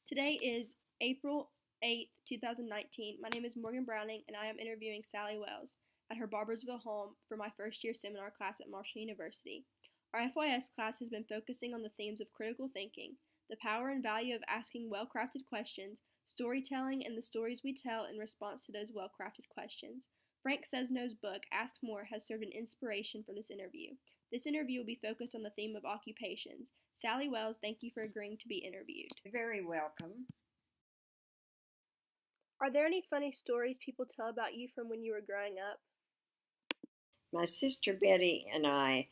Today is April 8th, 2019. My name is Morgan Browning, and I am interviewing Sally Wells at her Barboursville home for my first year seminar class at Marshall University. Our FYS class has been focusing on the themes of critical thinking, the power and value of asking well-crafted questions, storytelling, and the stories we tell in response to those well-crafted questions. Frank Sesno's book, Ask More, has served an inspiration for this interview. This interview will be focused on the theme of occupations. Sally Wells, thank you for agreeing to be interviewed. Very welcome. Are there any funny stories people tell about you from when you were growing up? My sister Betty and I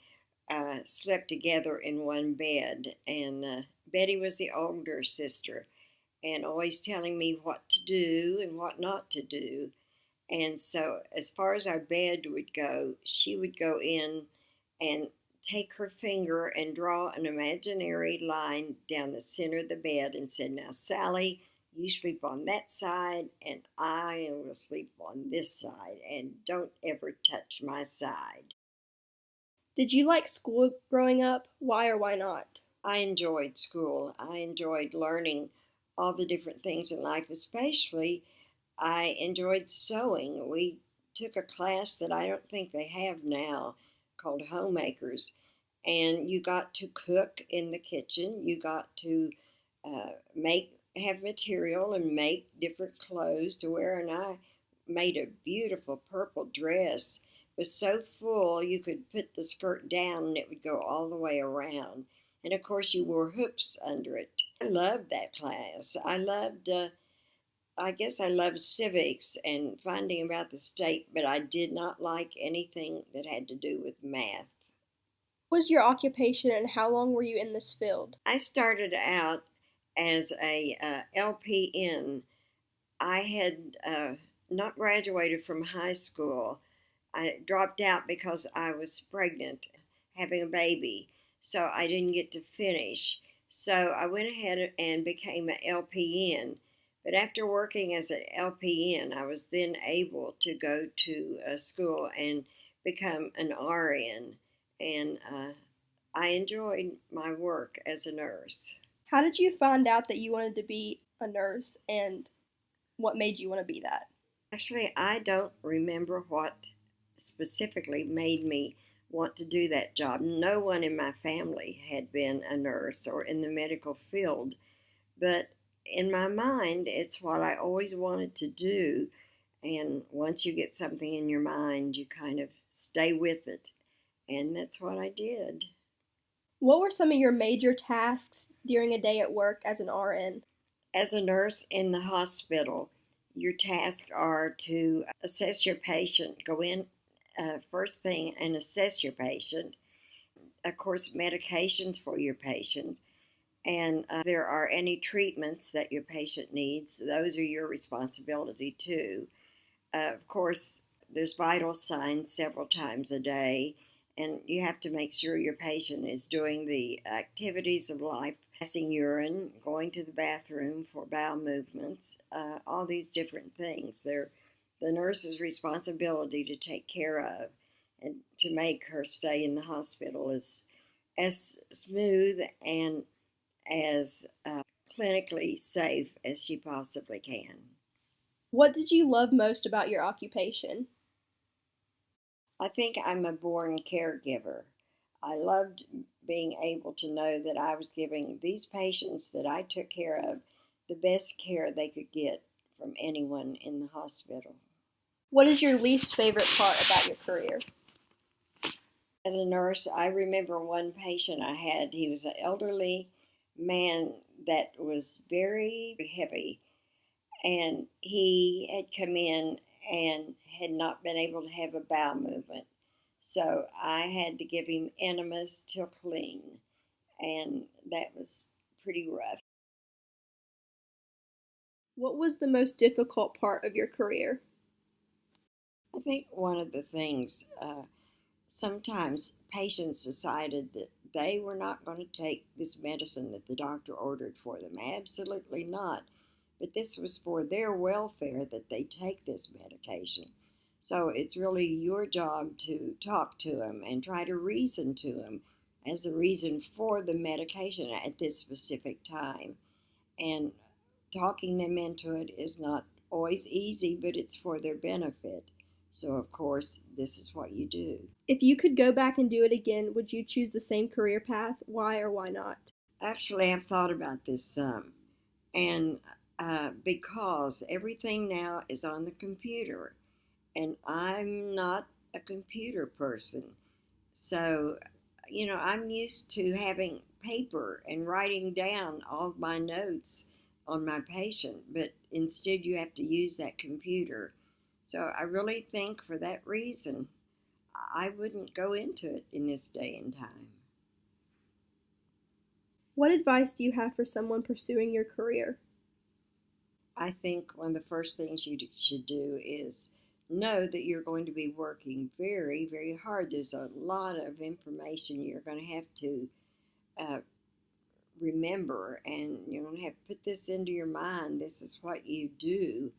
slept together in one bed, and Betty was the older sister and always telling me what to do and what not to do. And so, as far as our bed would go, she would go in and take her finger and draw an imaginary line down the center of the bed and said, "Now, Sally, you sleep on that side, and I will sleep on this side, and don't ever touch my side." Did you like school growing up? Why or why not? I enjoyed school. I enjoyed learning all the different things in life, especially I enjoyed sewing. We took a class that I don't think they have now called homemakers, and you got to cook in the kitchen. You got to have material and make different clothes to wear, and I made a beautiful purple dress. It was so full you could put the skirt down and it would go all the way around. And of course, you wore hoops under it. I loved that class. I guess I loved civics and finding about the state, but I did not like anything that had to do with math. What was your occupation and how long were you in this field? I started out as a LPN. I had not graduated from high school. I dropped out because I was pregnant, having a baby, so I didn't get to finish. So I went ahead and became an LPN. But after working as an LPN, I was then able to go to a school and become an RN. And I enjoyed my work as a nurse. How did you find out that you wanted to be a nurse and what made you want to be that? Actually, I don't remember what specifically made me want to do that job. No one in my family had been a nurse or in the medical field, but in my mind, it's what I always wanted to do. And once you get something in your mind, you kind of stay with it. And that's what I did. What were some of your major tasks during a day at work as an RN? As a nurse in the hospital, your tasks are to assess your patient, go in first thing and assess your patient. Of course, medications for your patient. And there are any treatments that your patient needs, those are your responsibility too. Of course, there's vital signs several times a day, and you have to make sure your patient is doing the activities of life, passing urine, going to the bathroom for bowel movements, all these different things. They're the nurse's responsibility to take care of and to make her stay in the hospital as smooth and as clinically safe as she possibly can. What did you love most about your occupation? I think I'm a born caregiver. I loved being able to know that I was giving these patients that I took care of the best care they could get from anyone in the hospital. What is your least favorite part about your career? As a nurse, I remember one patient I had. He was an elderly man that was very heavy, and he had come in and had not been able to have a bowel movement. So I had to give him enemas till clean, and that was pretty rough. What was the most difficult part of your career? I think one of the things, sometimes patients decided that they were not going to take this medicine that the doctor ordered for them. Absolutely not. But this was for their welfare that they take this medication. So it's really your job to talk to them and try to reason to them as a reason for the medication at this specific time. And talking them into it is not always easy, but it's for their benefit. So, of course, this is what you do. If you could go back and do it again, would you choose the same career path? Why or why not? Actually, I've thought about this some, and because everything now is on the computer, and I'm not a computer person. So, I'm used to having paper and writing down all my notes on my patient, but instead you have to use that computer. So I really think for that reason, I wouldn't go into it in this day and time. What advice do you have for someone pursuing your career? I think one of the first things you should do is know that you're going to be working very, very hard. There's a lot of information you're going to have to remember, and you're going to have to put this into your mind. This is what you do,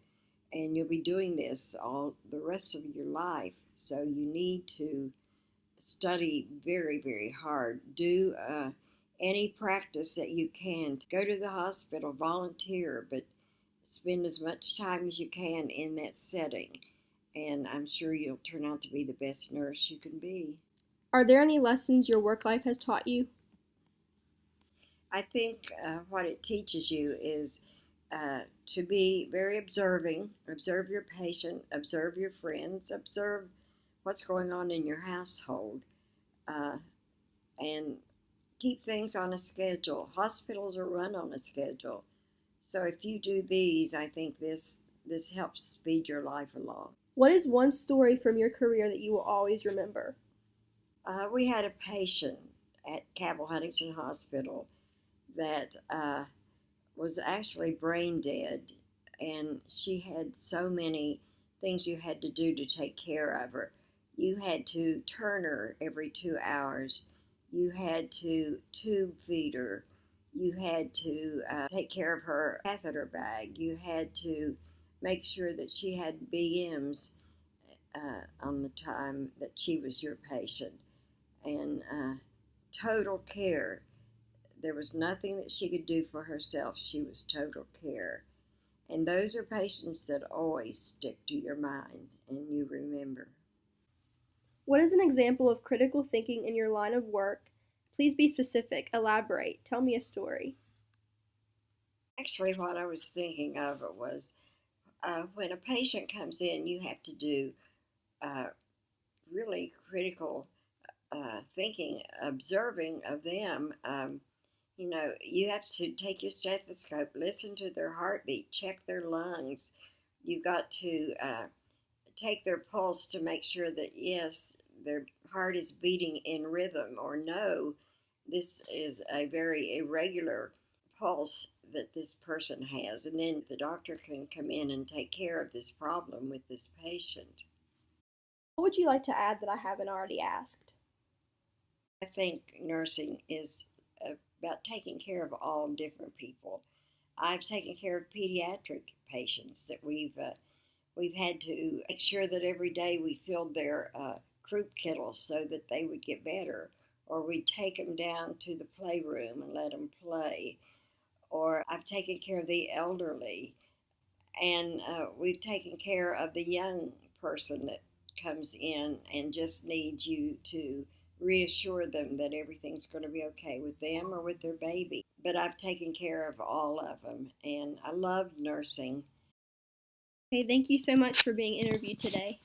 and you'll be doing this all the rest of your life. So you need to study very, very hard. Do any practice that you can. Go to the hospital, volunteer, but spend as much time as you can in that setting. And I'm sure you'll turn out to be the best nurse you can be. Are there any lessons your work life has taught you? I think what it teaches you is to be very observing. Observe your patient, observe your friends, observe what's going on in your household, and keep things on a schedule. Hospitals are run on a schedule. So if you do these, I think this helps speed your life along. What is one story from your career that you will always remember? We had a patient at Cabell Huntington Hospital that was actually brain dead, and she had so many things you had to do to take care of her. You had to turn her every 2 hours. You had to tube feed her. You had to take care of her catheter bag. You had to make sure that she had BMs on the time that she was your patient. And total care. There was nothing that she could do for herself. She was total care. And those are patients that always stick to your mind and you remember. What is an example of critical thinking in your line of work? Please be specific. Elaborate. Tell me a story. Actually, what I was thinking of was when a patient comes in, you have to do really critical thinking, observing of them. You have to take your stethoscope, listen to their heartbeat, check their lungs. You got to take their pulse to make sure that, yes, their heart is beating in rhythm, or no, this is a very irregular pulse that this person has. And then the doctor can come in and take care of this problem with this patient. What would you like to add that I haven't already asked? I think nursing is about taking care of all different people. I've taken care of pediatric patients that we've had to make sure that every day we filled their croup kettles so that they would get better, or we'd take them down to the playroom and let them play. Or I've taken care of the elderly, and we've taken care of the young person that comes in and just needs you to reassure them that everything's going to be okay with them or with their baby. But I've taken care of all of them, and I love nursing. Okay, thank you so much for being interviewed today.